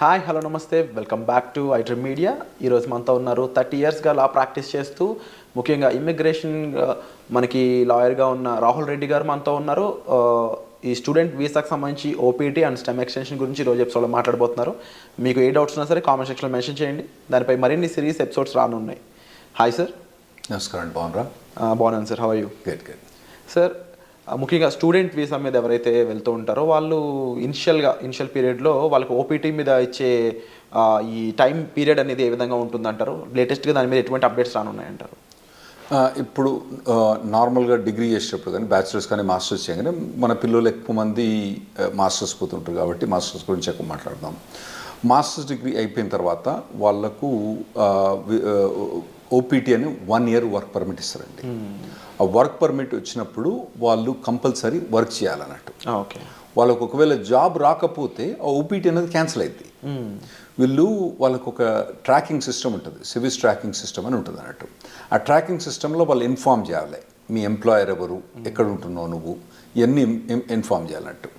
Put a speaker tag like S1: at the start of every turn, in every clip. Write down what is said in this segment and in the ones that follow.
S1: Hi hello నమస్తే welcome back to iDream media. ఈరోజు మనతో ఉన్నారు 30 ఇయర్స్గా లా ప్రాక్టీస్ చేస్తూ ముఖ్యంగా ఇమ్మిగ్రేషన్ మనకి లాయర్గా ఉన్న రాహుల్ రెడ్డి గారు మనతో ఉన్నారు. ఈ స్టూడెంట్ వీసాకు సంబంధించి ఓపీటీ అండ్ స్టెమ్ ఎక్స్టెన్షన్ గురించి ఈరోజు ఎపిసోడ్లో మాట్లాడబోతున్నారు. మీకు ఏ డౌట్స్ ఉన్నా సరే కామెంట్ సెక్షన్లో మెన్షన్ చేయండి. దానిపై మరిన్ని సిరీస్ ఎపిసోడ్స్ రానున్నాయి. Hi sir.
S2: నమస్కారం. బాగున్నారా?
S1: బాగున్నాను sir. How are you?
S2: Good good.
S1: Sir, ముఖ్యంగా స్టూడెంట్ వీసా మీద ఎవరైతే వెళ్తూ ఉంటారో వాళ్ళు ఇనిషియల్ పీరియడ్లో వాళ్ళకి ఓపీటీ మీద ఇచ్చే ఈ టైం పీరియడ్ అనేది ఏ విధంగా ఉంటుందంటారు? లేటెస్ట్గా దాని మీద ఎటువంటి అప్డేట్స్ రానున్నాయంటారు?
S2: ఇప్పుడు నార్మల్గా డిగ్రీ చేసేటప్పుడు కానీ బ్యాచిలర్స్ కానీ మాస్టర్స్ చేయగానే మన పిల్లలు ఎక్కువ మంది మాస్టర్స్ పోతుంటారు కాబట్టి మాస్టర్స్ గురించి ఎక్కువ మాట్లాడదాం. మాస్టర్స్ డిగ్రీ అయిపోయిన తర్వాత వాళ్ళకు ఓపీటీ అని 1 year వర్క్ పర్మిట్ ఇస్తారండి. ఆ వర్క్ పర్మిట్ వచ్చినప్పుడు వాళ్ళు కంపల్సరీ వర్క్ చేయాలన్నట్టు.
S1: ఓకే.
S2: వాళ్ళకు ఒకవేళ జాబ్ రాకపోతే ఆ ఓపీటీ అనేది క్యాన్సిల్ అవుతుంది. వాళ్ళకు ఒక ట్రాకింగ్ సిస్టమ్ ఉంటుంది, సివిస్ ట్రాకింగ్ సిస్టమ్ అని ఉంటుంది అన్నట్టు. ఆ ట్రాకింగ్ సిస్టంలో వాళ్ళు ఇన్ఫామ్ చేయాలి, మీ ఎంప్లాయర్ ఎవరు, ఎక్కడ ఉంటున్నావు నువ్వు, ఇవన్నీ ఇన్ఫామ్ చేయాలన్నట్టు.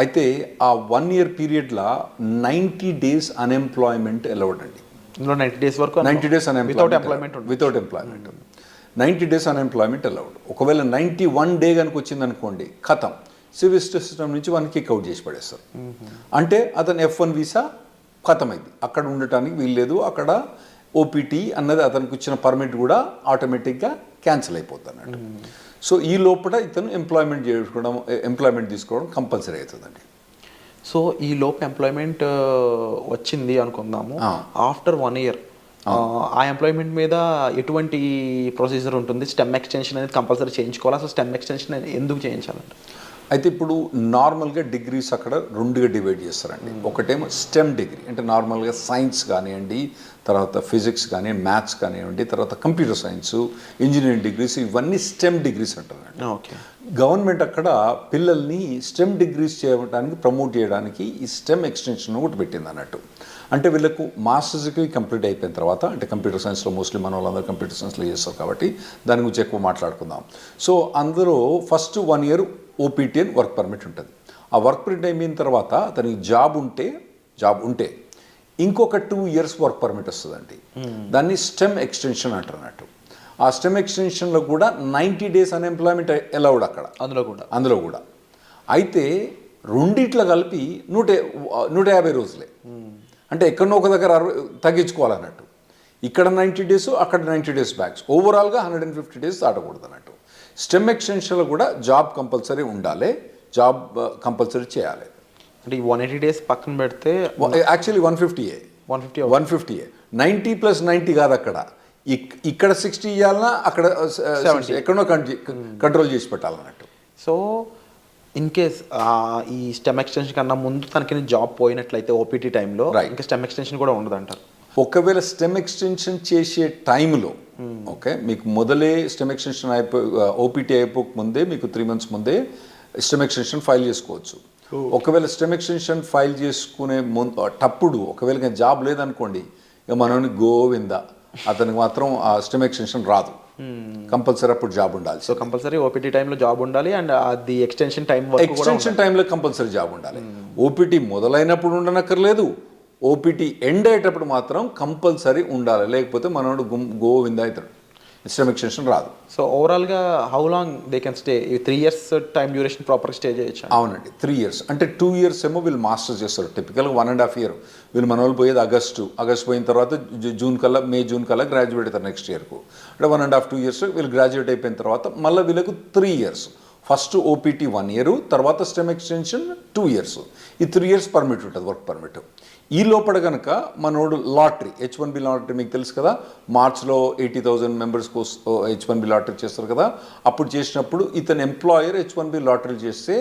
S2: అయితే ఆ 1 year పీరియడ్లో 90 days అన్ఎంప్లాయ్మెంట్ అలౌడ్ అండి.
S1: 90 days వరకు
S2: 90 days unemployment without employment 90 days unemployment allowed. ఒకవేళ 91 day కనుక వచ్చింది అనుకోండి, ఖతం, సివిల్ సిస్టమ్ నుంచి వన్ కిక్ అవుట్ చేసి పడేస్తారు. అంటే అతను F1 వీసా ఖతం అయింది, అక్కడ ఉండటానికి వీల్లేదు, అక్కడ ఓపీటీ అన్నది అతనికి ఇచ్చిన పర్మిట్ కూడా ఆటోమేటిక్గా క్యాన్సిల్ అయిపోతుంది అన్నట్టు. సో ఈ లోపల ఇతను ఎంప్లాయ్మెంట్ తీసుకోవడం కంపల్సరీ అవుతుందండి.
S1: సో ఈ లోపు ఎంప్లాయ్మెంట్ వచ్చింది అనుకుందాము, ఆఫ్టర్ 1 year ఆ ఎంప్లాయ్మెంట్ మీద ఎటువంటి ప్రొసీజర్ ఉంటుంది? స్టెమ్ ఎక్స్టెన్షన్ అనేది కంపల్సరీ చేయించుకోవాలి. అసలు స్టెమ్ ఎక్స్టెన్షన్ ఎందుకు చేయించాలంటే?
S2: అయితే ఇప్పుడు నార్మల్గా డిగ్రీస్ అక్కడ 2గా డివైడ్ చేస్తారండి. ఒకటేమో స్టెమ్ డిగ్రీ అంటే నార్మల్గా సైన్స్ కానివ్వండి, తర్వాత ఫిజిక్స్ కానివ్వండి, మ్యాథ్స్ కానివ్వండి, తర్వాత కంప్యూటర్ సైన్స్, ఇంజనీరింగ్ డిగ్రీస్, ఇవన్నీ స్టెమ్ డిగ్రీస్ అంటారండి.
S1: ఓకే.
S2: గవర్నమెంట్ అక్కడ పిల్లల్ని స్టెమ్ డిగ్రీస్ చేయడానికి ప్రమోట్ చేయడానికి ఈ స్టెమ్ ఎక్స్టెన్షన్ ఒకటి పెట్టింది అన్నట్టు. అంటే వీళ్ళకు మాస్టర్స్ డిగ్రీ కంప్లీట్ అయిపోయిన తర్వాత, అంటే కంప్యూటర్ సైన్స్లో మోస్ట్లీ మన వాళ్ళందరూ కంప్యూటర్ సైన్స్లో చేస్తారు కాబట్టి దాని గురించి ఎక్కువ మాట్లాడుకుందాం. సో అందరూ ఫస్ట్ 1 year ఓపీటీ అని వర్క్ పర్మిట్ ఉంటుంది. ఆ వర్క్ పర్మిట్ అయిపోయిన తర్వాత అతనికి జాబ్ ఉంటే ఇంకొక 2 years వర్క్ పర్మిట్ వస్తుందండి. దాన్ని స్టెమ్ ఎక్స్టెన్షన్ అంటారు అన్నట్టు. ఆ స్టెమ్ ఎక్స్టెన్షన్లో కూడా 90 days అన్ఎంప్లాయ్మెంట్ అలౌడ్ అక్కడ, అందులో కూడా. అయితే రెండిట్లో కలిపి 150 రోజులే. అంటే ఎక్కడో ఒక దగ్గర తగ్గించుకోవాలన్నట్టు. ఇక్కడ 90 days, అక్కడ 90 days బ్యాక్స్, ఓవరాల్గా 150 days దాటకూడదు అన్నట్టు. స్టెమ్ ఎక్స్టెన్షన్లో కూడా జాబ్ కంపల్సరీ ఉండాలి, జాబ్ కంపల్సరీ చేయాలి.
S1: అంటే ఈ 180 days పక్కన పెడితే
S2: యాక్చువల్లీ 150 90 + 90 కాదు, అక్కడ ఇక్కడ 60 ఇవ్వాలన్నా అక్కడ 70 ఎక్కడో కంట్రోల్ చేసి పెట్టాలన్నట్టు.
S1: సో ఇన్ కేస్ ఈ స్టెమ్ ఎక్స్టెన్షన్ కన్నా ముందు తనకి జాబ్ పోయినట్లయితే ఓపీటీ టైంలో ఇంకా స్టెమ్ ఎక్స్టెన్షన్ కూడా ఉండదు అంటారు.
S2: ఒకవేళ స్టెమ్ ఎక్స్టెన్షన్ చేసే టైంలో ఓకే, మీకు మొదలే స్టెమ్ ఎక్స్టెన్షన్ ఓపీటీ అయిపోక ముందే మీకు 3 months ముందే స్టెమ్ ఎక్స్టెన్షన్ ఫైల్ చేసుకోవచ్చు. ఒకవేళ స్టెమ్ ఎక్స్టెన్షన్ ఫైల్ చేసుకునే తప్పుడు ఒకవేళ జాబ్ లేదనుకోండి, ఇక మనని గోవిందా, అతనికి మాత్రం ఆ స్టెమ్ ఎక్స్టెన్షన్ రాదు. కంపల్సరీ అప్పుడు జాబ్ ఉండాలి.
S1: సో కంపల్సరీ ఓపీటీ టైంలో జాబ్ ఉండాలి అండ్ అది ఎక్స్టెన్షన్
S2: టైంలో కంపల్సరీ జాబ్ ఉండాలి. ఓపీటీ మొదలైనప్పుడు ఉండనక్కర్లేదు, ఓపీటీ ఎండ్ అయ్యేటప్పుడు మాత్రం కంపల్సరీ ఉండాలి. లేకపోతే మనోడు గోవిందా అవుతాడు, స్టెమ్ ఎక్స్టెన్షన్ రాదు.
S1: సో ఓవరాల్గా how long they can stay? 3 years time duration proper stay చేయొచ్చు?
S2: అవునండి, 3 years. అంటే 2 years ఏమో వీళ్ళు మాస్టర్స్ చేస్తారు. టిపికల్గా 1.5 year. వీళ్ళు మన వాళ్ళు పోయేది ఆగస్టు పోయిన తర్వాత మే జూన్ కల్లా గ్రాడ్యుయేట్ అవుతారు నెక్స్ట్ ఇయర్కు. అంటే 1.5-2 years వీళ్ళు గ్రాడ్యుయేట్ అయిపోయిన తర్వాత మళ్ళీ వీళ్ళకు 3 years. ఫస్ట్ ఓపీటీ 1 year, తర్వాత స్టెమ్ ఎక్స్టెన్షన్ 2 years. ఈ 3 years పర్మిట్ ఉంటుంది, వర్క్ పర్మిట్. ఈ లోపల కనుక మనోడు లాటరీ, H1B లాటరీ మీకు తెలుసు కదా, మార్చ్లో 80,000 members H1B లాటరీ చేస్తారు కదా. అప్పుడు చేసినప్పుడు ఇతను ఎంప్లాయర్ H1B లాటరీ చేస్తే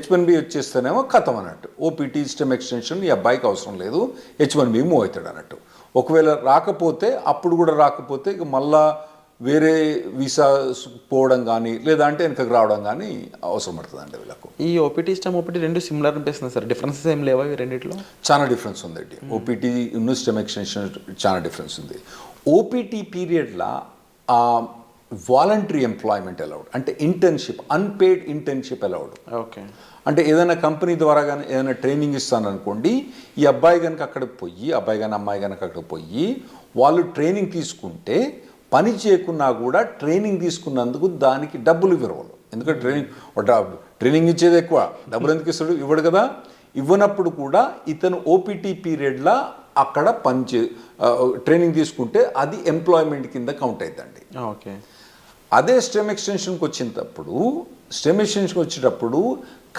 S2: H1B వచ్చేస్తేనేమో ఖతం అన్నట్టు. ఓపీటీ స్టెమ్ ఎక్స్టెన్షన్ ఈ అబ్బాయికి అవసరం లేదు, H1B మూవ్ అవుతాడు అన్నట్టు. ఒకవేళ అప్పుడు కూడా రాకపోతే ఇక మళ్ళా వేరే వీసా పోవడం కానీ లేదంటే వెనకకు రావడం కానీ అవసరం పడుతుందండి వీళ్ళకు.
S1: ఈ ఓపీటీ స్టెమ్ ఓపీటీ రెండు సిమిలర్ అనిపిస్తుంది సార్, డిఫరెన్సెస్ ఏం లేవా ఈ రెండిట్లో?
S2: చాలా డిఫరెన్స్ ఉందండి. ఓపీటీ స్టెమ్ ఎక్స్టెన్షన్ చాలా డిఫరెన్స్ ఉంది. ఓపీటీ పీరియడ్లో వాలంటరీ ఎంప్లాయ్మెంట్ అలౌడ్, అంటే internship, unpaid internship allowed.
S1: Okay.
S2: అంటే ఏదైనా కంపెనీ ద్వారా కానీ ఏదైనా ట్రైనింగ్ ఇస్తాననుకోండి, ఈ అబ్బాయి కనుక అక్కడికి పోయి, అబ్బాయి కానీ అమ్మాయి కనుక అక్కడికి పోయి వాళ్ళు ట్రైనింగ్ తీసుకుంటే పని చేయకున్నా కూడా ట్రైనింగ్ తీసుకున్నందుకు దానికి డబ్బులు ఇవ్వరు. ఎందుకంటే ట్రైనింగ్ ఇచ్చేది ఎక్కువ, డబ్బులు ఎందుకు ఇస్తాడు? ఇవ్వడు కదా. ఇవ్వనప్పుడు కూడా ఇతను ఓపీటీ పీరియడ్లో అక్కడ ట్రైనింగ్ తీసుకుంటే అది ఎంప్లాయ్మెంట్ కింద కౌంట్ అవుతుందండి.
S1: ఓకే.
S2: అదే స్టెమ్ ఎక్స్టెన్షన్కి వచ్చేటప్పుడు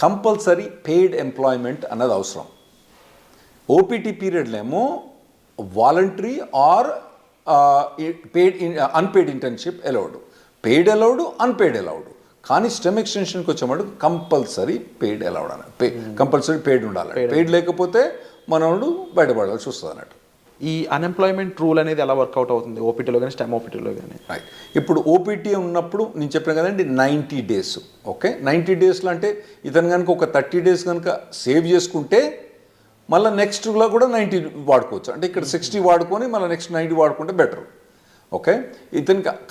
S2: కంపల్సరీ పెయిడ్ ఎంప్లాయ్మెంట్ అన్నది అవసరం. ఓపీటీ పీరియడ్లో ఏమో voluntary or unpaid internship allowed, paid allowed, unpaid allowed. కానీ స్టెమ్ ఎక్స్టెన్షన్కి వచ్చేవాడు కంపల్సరీ పెయిడ్ అలౌడ్ అని, కంపల్సరీ పెయిడ్ ఉండాలి. పెయిడ్ లేకపోతే మనోడు బయటపడాల్సి వస్తుంది అన్నట్టు.
S1: ఈ అన్ఎంప్లాయ్మెంట్ రూల్ అనేది ఎలా వర్కౌట్ అవుతుంది ఓపీటీలో కానీ స్టెమ్ ఓపీటీలో కానీ?
S2: రైట్. ఇప్పుడు ఓపీటీ ఉన్నప్పుడు నేను చెప్పాను కదండి 90 days. ఓకే, 90 daysలో అంటే ఇతను కనుక ఒక 30 days కనుక సేవ్ చేసుకుంటే మళ్ళీ నెక్స్ట్లో కూడా 90 వాడుకోవచ్చు. అంటే ఇక్కడ 60 వాడుకొని మళ్ళీ నెక్స్ట్ 90 వాడుకుంటే బెటర్. ఓకే,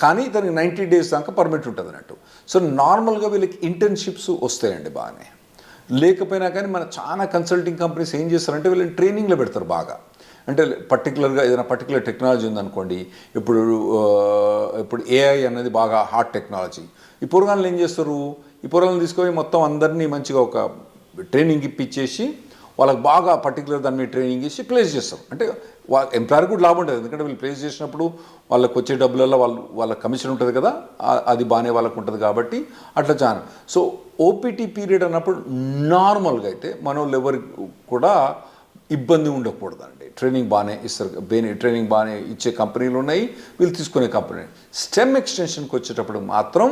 S2: కానీ ఇతనికి 90 days దాకా పర్మిట్ ఉంటుంది అన్నట్టు. సో నార్మల్గా వీళ్ళకి ఇంటర్న్షిప్స్ వస్తాయండి బాగానే. లేకపోయినా కానీ మన చాలా కన్సల్టింగ్ కంపెనీస్ ఏం చేస్తారంటే వీళ్ళని ట్రైనింగ్లో పెడతారు బాగా. అంటే పర్టికులర్గా ఏదైనా పర్టికులర్ టెక్నాలజీ ఉందనుకోండి, ఇప్పుడు ఏఐ అనేది బాగా హాట్ టెక్నాలజీ. ఈ పోరగాళ్ళు ఏం చేస్తారు, ఈ పోరగాళ్ళని తీసుకొని మొత్తం అందరినీ మంచిగా ఒక ట్రైనింగ్ ఇప్పించేసి వాళ్ళకి బాగా పర్టికులర్ దాని మీద ట్రైనింగ్ ఇచ్చి ప్లేస్ చేస్తారు. అంటే ఎంప్లాయర్ కూడా లాభం ఉంటుంది, ఎందుకంటే వీళ్ళు ప్లేస్ చేసినప్పుడు వాళ్ళకి వచ్చే డబ్బులలో వాళ్ళ కమిషన్ ఉంటుంది కదా, అది బాగానే వాళ్ళకు ఉంటుంది కాబట్టి అట్లా చాలా. సో ఓపీటీ పీరియడ్ అన్నప్పుడు నార్మల్గా అయితే మన వాళ్ళు ఎవరికి కూడా ఇబ్బంది ఉండకూడదండి. ట్రైనింగ్ బాగానే ఇస్తారు, ట్రైనింగ్ బాగానే ఇచ్చే కంపెనీలు ఉన్నాయి, వీళ్ళు తీసుకునే కంపెనీ. స్టెమ్ ఎక్స్టెన్షన్కి వచ్చేటప్పుడు మాత్రం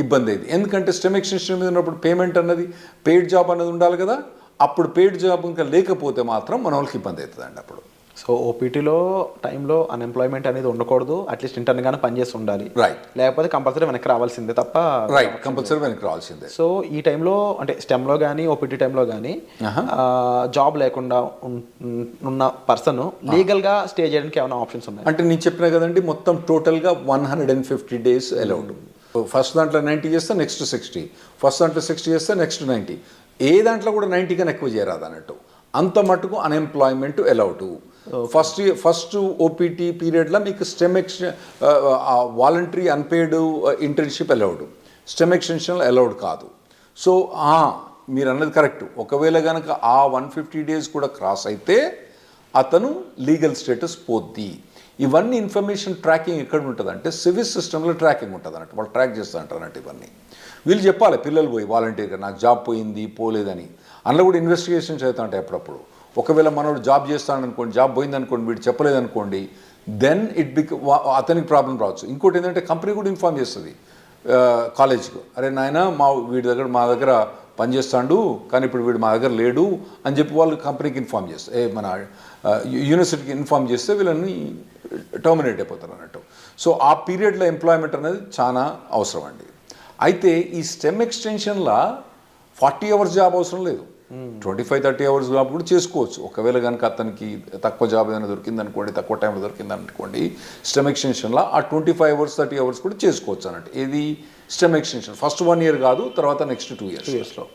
S2: ఇబ్బంది అయింది. ఎందుకంటే స్టెమ్ ఎక్స్టెన్షన్ మీద ఉన్నప్పుడు పేమెంట్ అన్నది, పెయిడ్ జాబ్ అన్నది ఉండాలి కదా. అప్పుడు పెయిడ్ జాబ్ ఇంకా లేకపోతే మాత్రం మన వాళ్ళకి ఇబ్బంది అవుతుందండి అప్పుడు.
S1: సో ఓపీటీలో టైంలో అన్ఎంప్లాయ్మెంట్ అనేది ఉండకూడదు, అట్లీస్ట్ ఇంటర్న్గానే పనిచేసి ఉండాలి.
S2: రైట్.
S1: లేకపోతే కంపల్సరీ వెనక్కి రావాల్సిందే తప్ప.
S2: రైట్, కంపల్సరీ వెనక్కి రావాల్సిందే.
S1: సో ఈ టైంలో అంటే స్టెమ్లో కానీ ఓపీటీ టైంలో కానీ జాబ్ లేకుండా ఉన్న పర్సన్ లీగల్గా స్టే చేయడానికి ఏమైనా ఆప్షన్స్ ఉన్నాయి?
S2: అంటే నేను చెప్పినా కదండి, మొత్తం టోటల్గా 150 days అలౌడ్. ఫస్ట్ దాంట్లో 90 చేస్తే నెక్స్ట్ 60, ఫస్ట్ దాంట్లో 60 చేస్తే నెక్స్ట్ 90. ఏ దాంట్లో కూడా 90 కన్నా ఎక్కువ చేయరాదు అన్నట్టు. అంత మటుకు అన్ఎంప్లాయ్మెంట్ అలౌడ్. ఫస్ట్ ఓపీటీ పీరియడ్లో మీకు stem voluntary unpaid internship allowed, stem extension allowed కాదు. సో మీరు అన్నది కరెక్ట్. ఒకవేళ కనుక ఆ 150 days కూడా క్రాస్ అయితే అతను లీగల్ స్టేటస్ పోద్ది. ఇవన్నీ ఇన్ఫర్మేషన్ ట్రాకింగ్ ఎక్కడ ఉంటుంది అంటే సివిల్ సిస్టంలో ట్రాకింగ్ ఉంటుంది అన్నట్టు. వాళ్ళు ట్రాక్ చేస్తూ ఉంటారు అన్నట్టు. ఇవన్నీ వీళ్ళు చెప్పాలి, పిల్లలు పోయి వాలంటీర్గా నాకు జాబ్ పోయింది పోలేదని. అందులో కూడా ఇన్వెస్టిగేషన్స్ అవుతా ఉంటాయి అప్పుడప్పుడు. ఒకవేళ మనోడు జాబ్ చేస్తాడనుకోండి, జాబ్ పోయిందనుకోండి, వీడు చెప్పలేదనుకోండి, దెన్ అతనికి ప్రాబ్లం రావచ్చు. ఇంకోటి ఏంటంటే కంపెనీ కూడా ఇన్ఫార్మ్ చేస్తుంది కాలేజ్కు, అరే నాయన మా దగ్గర పనిచేస్తాడు కానీ ఇప్పుడు వీడు మా దగ్గర లేడు అని చెప్పి వాళ్ళు కంపెనీకి ఇన్ఫార్మ్ చేస్తారు, మన యూనివర్సిటీకి ఇన్ఫార్మ్ చేస్తే వీళ్ళని టర్మినేట్ అయిపోతారు అన్నట్టు. సో ఆ పీరియడ్లో ఎంప్లాయ్మెంట్ అనేది చాలా అవసరం అండి. అయితే ఈ స్టెమ్ ఎక్స్టెన్షన్లో 40 hours జాబ్ అవసరం లేదు, 25-30 hours జాబ్ కూడా చేసుకోవచ్చు. ఒకవేళ కనుక అతనికి తక్కువ జాబ్ ఏదైనా దొరికిందనుకోండి, తక్కువ టైంలో దొరికిందనుకోండి, స్టెమ్ ఎక్స్టెన్షన్లో ఆ 25 hours 30 hours కూడా చేసుకోవచ్చు అన్నట్టు. ఇది స్టెమ్ ఎక్స్టెన్షన్. ఫస్ట్ 1 year కాదు, తర్వాత నెక్స్ట్ 2 yearsలో.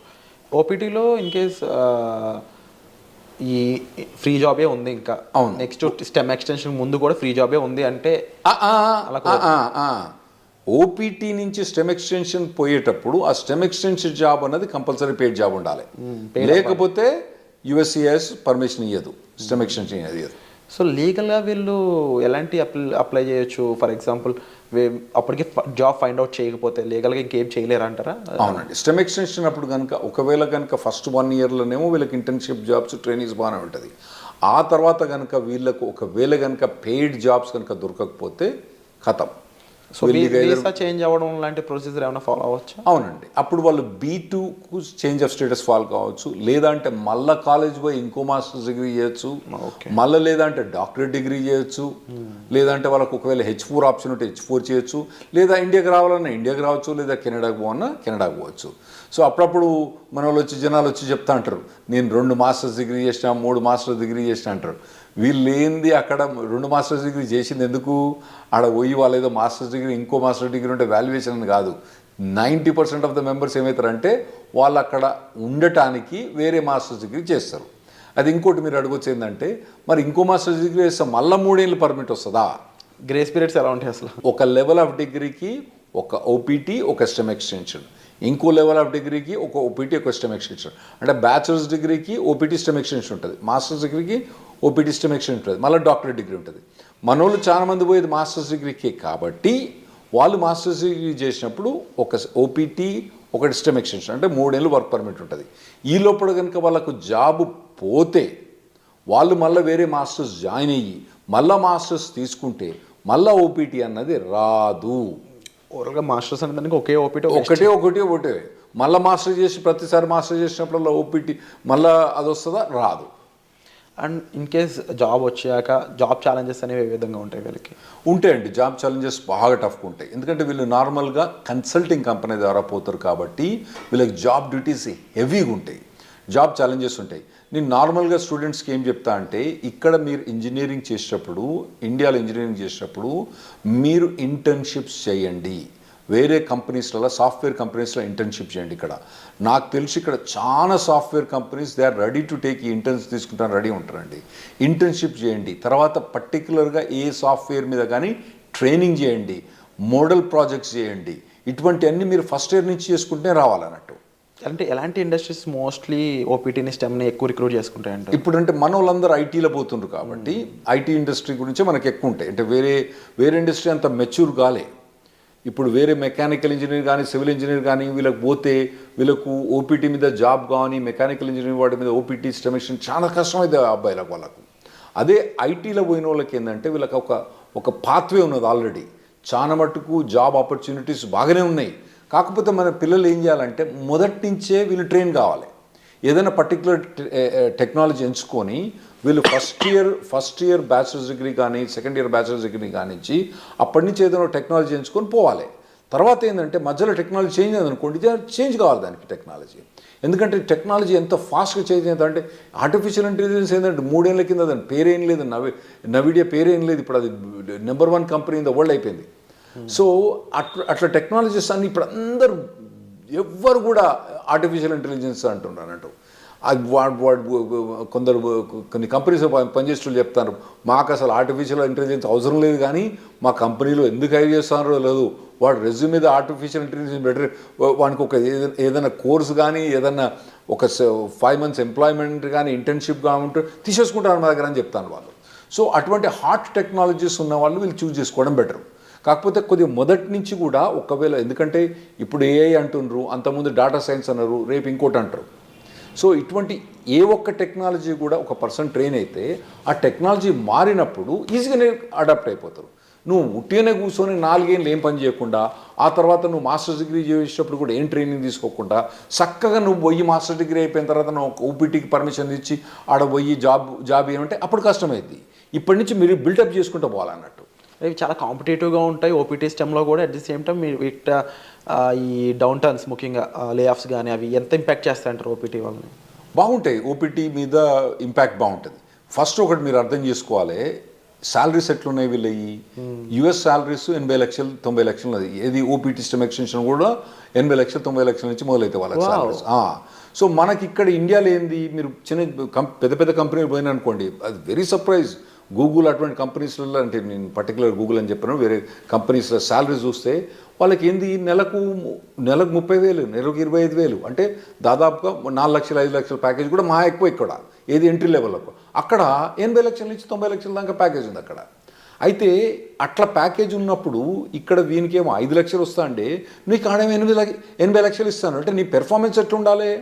S1: ఓపీటీలో ఇన్ కేస్ ఈ ఫ్రీ జాబే ఉంది ఇంకా,
S2: అవును,
S1: నెక్స్ట్ స్టెమ్ ఎక్స్టెన్షన్ ముందు కూడా ఫ్రీ జాబే ఉంది అంటే
S2: ఓపీటీ నుంచి స్టెమ్ ఎక్స్టెన్షన్ పోయేటప్పుడు ఆ స్టెమ్ ఎక్స్టెన్షన్ జాబ్ అన్నది కంపల్సరీ పెయిడ్ జాబ్ ఉండాలి. లేకపోతే యుఎస్సిఎస్ పర్మిషన్ ఇవ్వదు, స్టెమ్ ఎక్స్టెన్షన్ ఇవ్వదు.
S1: సో లీగల్గా వీళ్ళు ఎలాంటి అప్లై చేయొచ్చు? ఫర్ ఎగ్జాంపుల్ అప్పటికి జాబ్ ఫైండ్ అవుట్ చేయకపోతే లీగల్గా ఇంకేం చేయలేరు అంటారా?
S2: అవునండి. స్టెమ్ ఎక్స్టెన్షన్ అప్పుడు కనుక ఒకవేళ కనుక ఫస్ట్ 1 yearలోనేమో వీళ్ళకి ఇంటర్న్షిప్ జాబ్స్ ట్రైనింగ్స్ బాగానే ఉంటుంది. ఆ తర్వాత కనుక వీళ్ళకు ఒకవేళ కనుక పెయిడ్ జాబ్స్ కనుక దొరకకపోతే ఖతం.
S1: సో వీసా చేంజ్ అవ్వడం లాంటి ప్రొసీజర్ ఏమైనా ఫాలో అవ్వచ్చు?
S2: అవునండి. అప్పుడు వాళ్ళు B2 మీకు చేంజ్ ఆఫ్ స్టేటస్ ఫాల్ కావచ్చు, లేదంటే మళ్ళీ కాలేజ్ పోయి ఇంకో మాస్టర్స్ డిగ్రీ చేయొచ్చు, మళ్ళీ లేదంటే డాక్టరేట్ డిగ్రీ చేయొచ్చు, లేదంటే వాళ్ళకు ఒకవేళ H4 ఆప్షన్ ఉంటే H4 చేయొచ్చు, లేదా ఇండియాకి రావాలన్నా ఇండియాకి రావచ్చు, లేదా కెనడాకి పోవన్నా కెనడాకి పోవచ్చు. సో అప్పుడప్పుడు మన వాళ్ళు వచ్చి జనాలు వచ్చి చెప్తా అంటారు, నేను 2 మాస్టర్స్ డిగ్రీ చేసిన, 3 మాస్టర్స్ డిగ్రీ చేసిన అంటారు. వీళ్ళు ఏంది అక్కడ 2 మాస్టర్స్ డిగ్రీ చేసింది ఎందుకు? ఆడ పోయి వాళ్ళు ఏదో మాస్టర్స్ డిగ్రీ ఇంకో మాస్టర్ డిగ్రీ ఉంటే వాల్యుయేషన్ అని కాదు. 90% ఆఫ్ ద మెంబర్స్ ఏమవుతారంటే వాళ్ళు అక్కడ ఉండటానికి వేరే మాస్టర్స్ డిగ్రీ చేస్తారు. అది ఇంకోటి మీరు అడగొచ్చు ఏంటంటే, మరి ఇంకో మాస్టర్స్ డిగ్రీ చేస్తే మళ్ళీ 3 ఏళ్ళు పర్మిట్ వస్తుందా?
S1: గ్రేస్ పీరియడ్స్ ఎలా ఉంటాయి అసలు?
S2: ఒక లెవెల్ ఆఫ్ డిగ్రీకి ఒక ఓపీటీ, ఒక స్టెమ్ ఎక్స్టెన్షన్, ఇంకో లెవెల్ ఆఫ్ డిగ్రీకి ఒక ఓపీటీ, ఒక స్టెమ్ ఎక్స్టెన్షన్. అంటే బ్యాచిలర్స్ డిగ్రీకి ఓపీటీ స్టెమ్ ఎక్స్టెన్షన్ ఉంటుంది, మాస్టర్స్ డిగ్రీకి ఓపీటీ స్టెమ్ ఎక్స్టెన్షన్ ఉంటుంది, మళ్ళీ డాక్టరేట్ డిగ్రీ ఉంటుంది. మనోళ్ళు చాలామంది పోయేది మాస్టర్స్ డిగ్రీకి, కాబట్టి వాళ్ళు మాస్టర్స్ డిగ్రీ చేసినప్పుడు ఒక ఓపీటీ, ఒకటి స్టెమ్ ఎక్స్టెన్షన్, అంటే 3 ఏళ్ళు వర్క్ పర్మిట్ ఉంటుంది. ఈ లోపల కనుక వాళ్ళకు జాబ్ పోతే వాళ్ళు మళ్ళీ వేరే మాస్టర్స్ జాయిన్ అయ్యి మళ్ళీ మాస్టర్స్ తీసుకుంటే మళ్ళీ ఓపీటీ అన్నది రాదు.
S1: ఓవరాల్గా మాస్టర్స్ అనే దానికి ఒకే ఓపీటీ,
S2: ఒకటే మళ్ళీ మాస్టర్ చేసి ప్రతిసారి మాస్టర్ చేసినప్పుడు ఓపీటీ మళ్ళీ అది వస్తుందా? రాదు.
S1: అండ్ ఇన్ కేస్ జాబ్ వచ్చాక జాబ్ ఛాలెంజెస్ అనేవి ఏ విధంగా ఉంటాయి వీళ్ళకి?
S2: ఉంటాయండి, జాబ్ ఛాలెంజెస్ బాగా టఫ్గా ఉంటాయి. ఎందుకంటే వీళ్ళు నార్మల్గా కన్సల్టింగ్ కంపెనీ ద్వారా పోతారు కాబట్టి వీళ్ళకి జాబ్ డ్యూటీస్ హెవీగా ఉంటాయి, జాబ్ ఛాలెంజెస్ ఉంటాయి. నేను నార్మల్గా స్టూడెంట్స్కి ఏం చెప్తా అంటే, ఇక్కడ మీరు ఇంజనీరింగ్ చేసేటప్పుడు, ఇండియాలో ఇంజనీరింగ్ చేసేటప్పుడు మీరు ఇంటర్న్షిప్స్ చేయండి. వేరే కంపెనీస్లలో, సాఫ్ట్వేర్ కంపెనీస్లో ఇంటర్న్షిప్ చేయండి. ఇక్కడ నాకు తెలిసి ఇక్కడ చాలా software companies they are ready to take ఈ ఇంటర్న్స్ తీసుకుంటాను రెడీ ఉంటారండి. ఇంటర్న్షిప్ చేయండి, తర్వాత పర్టికులర్గా ఏ సాఫ్ట్వేర్ మీద కానీ ట్రైనింగ్ చేయండి, మోడల్ ప్రాజెక్ట్స్ చేయండి. ఇటువంటివన్నీ మీరు ఫస్ట్ ఇయర్ నుంచి చేసుకుంటే రావాలన్నట్టు.
S1: అంటే ఎలాంటి ఇండస్ట్రీస్ మోస్ట్లీ ఓపీటీని స్టెమ్ని ఎక్కువ రిక్రూట్ చేసుకుంటాయంటే?
S2: ఇప్పుడు అంటే మన వాళ్ళందరూ ఐటీలో పోతుండ్రు కాబట్టి ఐటీ ఇండస్ట్రీ గురించే మనకు ఎక్కువ ఉంటాయి. అంటే వేరే ఇండస్ట్రీ అంత మెచ్యూర్ కాలే. ఇప్పుడు వేరే మెకానికల్ ఇంజనీర్ కానీ, సివిల్ ఇంజనీర్ కానీ వీళ్ళకి పోతే వీళ్ళకు ఓపీటీ మీద జాబ్ కానీ, మెకానికల్ ఇంజనీర్ వాటి మీద ఓపీటీ స్టెమిషన్ చాలా కష్టమైంది అబ్బాయిలకు వాళ్ళకు. అదే ఐటీలో పోయిన వాళ్ళకి ఏంటంటే వీళ్ళకి ఒక పాత్వే ఉన్నది ఆల్రెడీ. చాలా మట్టుకు జాబ్ ఆపర్చునిటీస్ బాగానే ఉన్నాయి. కాకపోతే మన పిల్లలు ఏం చేయాలంటే మొదటి నుంచే వీళ్ళు ట్రైన్ కావాలి. ఏదైనా పర్టికులర్ టెక్నాలజీ ఎంచుకొని వీళ్ళు ఫస్ట్ ఇయర్ బ్యాచిలర్స్ డిగ్రీ కానీ, సెకండ్ ఇయర్ బ్యాచిలర్స్ డిగ్రీ కానించి అప్పటి నుంచి ఏదైనా టెక్నాలజీ ఎంచుకొని పోవాలి. తర్వాత ఏంటంటే మధ్యలో టెక్నాలజీ చేంజ్ అయిందనుకోండి, చేంజ్ కావాలి దానికి టెక్నాలజీ. ఎందుకంటే టెక్నాలజీ ఎంత ఫాస్ట్గా చేంజ్ అవుతుందంటే, ఆర్టిఫిషియల్ ఇంటెలిజెన్స్ ఏంటంటే 3 ఏళ్ల కింద దాని పేరేం లేదు, నవిడియా పేరేం లేదు. ఇప్పుడు అది number 1 company in the world అయిపోయింది. సో అట్లా టెక్నాలజీస్ అన్ని ఇప్పుడు అందరూ ఎవ్వరు కూడా ఆర్టిఫిషియల్ ఇంటెలిజెన్స్ అంటున్నారంటూ. కొన్ని కంపెనీస్ పనిచేసేవాళ్ళు చెప్తారు, మాకు అసలు ఆర్టిఫిషియల్ ఇంటెలిజెన్స్ అవసరం లేదు, కానీ మా కంపెనీలో ఎందుకు హైర్ చేస్తున్నారో లేదు, వాడు రెజ్యూమ్ మీద ఆర్టిఫిషియల్ ఇంటెలిజెన్స్ బెటర్, వానికి ఒక ఏదైనా కోర్సు కానీ, ఏదన్నా ఒక 5 months ఎంప్లాయ్మెంట్ కానీ, ఇంటర్న్షిప్ కానీ ఉంటే తీసేసుకుంటారు మా దగ్గర అని చెప్తాను వాళ్ళు. సో అటువంటి హాట్ టెక్నాలజీస్ ఉన్న వాళ్ళు వీళ్ళు చూస్ చేసుకోవడం బెటర్. కాకపోతే కొద్దిగా మొదటి నుంచి కూడా ఒకవేళ, ఎందుకంటే ఇప్పుడు ఏఐ అంటున్నారు, అంతకుముందు డేటా సైన్స్ అన్నారు, రేపు ఇంకోటి అంటారు. సో ఇటువంటి ఏ ఒక్క టెక్నాలజీ కూడా ఒక పర్సన్ ట్రైన్ అయితే ఆ టెక్నాలజీ మారినప్పుడు ఈజీగానే అడాప్ట్ అయిపోతారు. నువ్వు ఉట్టిగానే కూర్చొని 4 ఏళ్ళు ఏం పని చేయకుండా, ఆ తర్వాత నువ్వు మాస్టర్స్ డిగ్రీ చేసేటప్పుడు కూడా ఏం ట్రైనింగ్ తీసుకోకుండా చక్కగా నువ్వు పోయి మాస్టర్ డిగ్రీ అయిపోయిన తర్వాత నువ్వు ఓపీటీకి పర్మిషన్ ఇచ్చి ఆడ పోయి జాబ్ ఏమంటే అప్పుడు కష్టమైంది. ఇప్పటి నుంచి మీరు బిల్డప్ చేసుకుంటూ పోవాలన్నట్టు.
S1: ఇవి చాలా కాంపిటేటివ్గా ఉంటాయి ఓపీటీ స్టెమ్లో కూడా. అట్ ది సేమ్ టైం మీరు ఈ డౌన్ టర్న్స్, ముఖ్యంగా లే ఆఫ్స్ కానీ అవి ఎంత ఇంపాక్ట్ చేస్తాయంటారు ఓపీటీ వాళ్ళని?
S2: బాగుంటాయి, ఓపీటీ మీద ఇంపాక్ట్ బాగుంటుంది. ఫస్ట్ ఒకటి మీరు అర్థం చేసుకోవాలి, శాలరీస్ ఎట్లున్నాయి వీళ్ళవి. యుఎస్ శాలరీస్ 80 లక్షలు 90 లక్షలు. ఏది ఓపీటీ స్టెమ్ ఎక్స్టెన్షన్ కూడా 80 లక్షలు 90 లక్షల నుంచి మొదలైతే వాళ్ళకి శాలరీస్. సో మనకి ఇక్కడ ఇండియాలో ఏంది, మీరు పెద్ద పెద్ద కంపెనీలు పోయినా అనుకోండి, అది వెరీ సర్ప్రైజ్. గూగుల్ అటువంటి కంపెనీస్లలో, అంటే నేను పర్టికులర్ గూగుల్ అని చెప్పాను, వేరే కంపెనీస్లో శాలరీ చూస్తే వాళ్ళకి ఏంది నెలకు 30,000, నెలకు 25,000, అంటే దాదాపుగా 4 లక్షలు 5 లక్షల ప్యాకేజ్ కూడా మా ఎక్కువ ఇక్కడ. ఏది ఎంట్రీ లెవెల్లకు అక్కడ 80 లక్షల నుంచి 90 లక్షల దాకా ప్యాకేజ్ ఉంది అక్కడ. అయితే అట్లా ప్యాకేజ్ ఉన్నప్పుడు ఇక్కడ వీనికేమో 5 లక్షలు వస్తా అంటే నీకు ఆడేమో 80 లక్షలు ఇస్తాను అంటే నీ పెర్ఫార్మెన్స్ ఎట్లా ఉండాలి?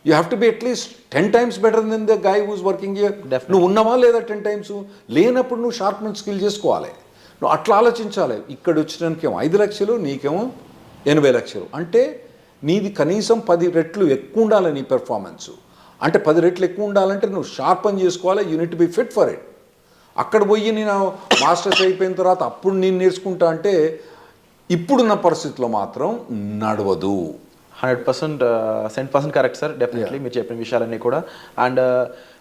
S2: You have to be at least 10 times better than the guy who's working here. నువ్వు ఉన్నావా లేదా 10 times? లేనప్పుడు నువ్వు షార్ప్మెంట్ స్కిల్ చేసుకోవాలి. నువ్వు అట్లా ఆలోచించాలి. ఇక్కడ వచ్చినానికేమో 5 లక్షలు, నీకేమో 80 లక్షలు. అంటే నీది కనీసం 10 రెట్లు ఎక్కువ ఉండాలి నీ పెర్ఫార్మెన్స్. అంటే 10 రెట్లు ఎక్కువ ఉండాలంటే నువ్వు షార్ప్ అని చేసుకోవాలి, unit be fit for it. అక్కడ పోయి నేను మాస్టర్స్ అయిపోయిన తర్వాత అప్పుడు నేను నేర్చుకుంటా అంటే ఇప్పుడున్న పరిస్థితిలో మాత్రం నడవదు.
S1: 100% కరెక్ట్ సార్, డెఫినెట్లీ మీరు చెప్పిన విషయాలన్నీ కూడా. అండ్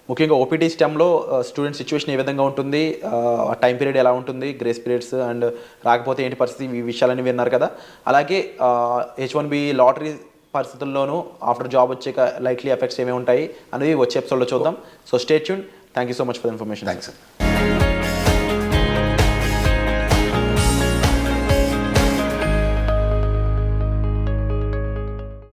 S1: ముఖ్యంగా ఓపీటీ స్టెమ్లో స్టూడెంట్ సిచ్యువేషన్ ఏ విధంగా ఉంటుంది, టైం పీరియడ్ ఎలా ఉంటుంది, గ్రేస్ పీరియడ్స్ అండ్ రాకపోతే ఏంటి పరిస్థితి, ఈ విషయాలన్నీ విన్నారు కదా. అలాగే H1B లాటరీ పరిస్థితుల్లోనూ ఆఫ్టర్ జాబ్ వచ్చాక లైక్లీ ఎఫెక్ట్స్ ఏమేమి ఉంటాయి అనేవి వచ్చే ఎపిసోడ్లో చూద్దాం. So stay tune. Thank you so much for information.
S2: Thanks.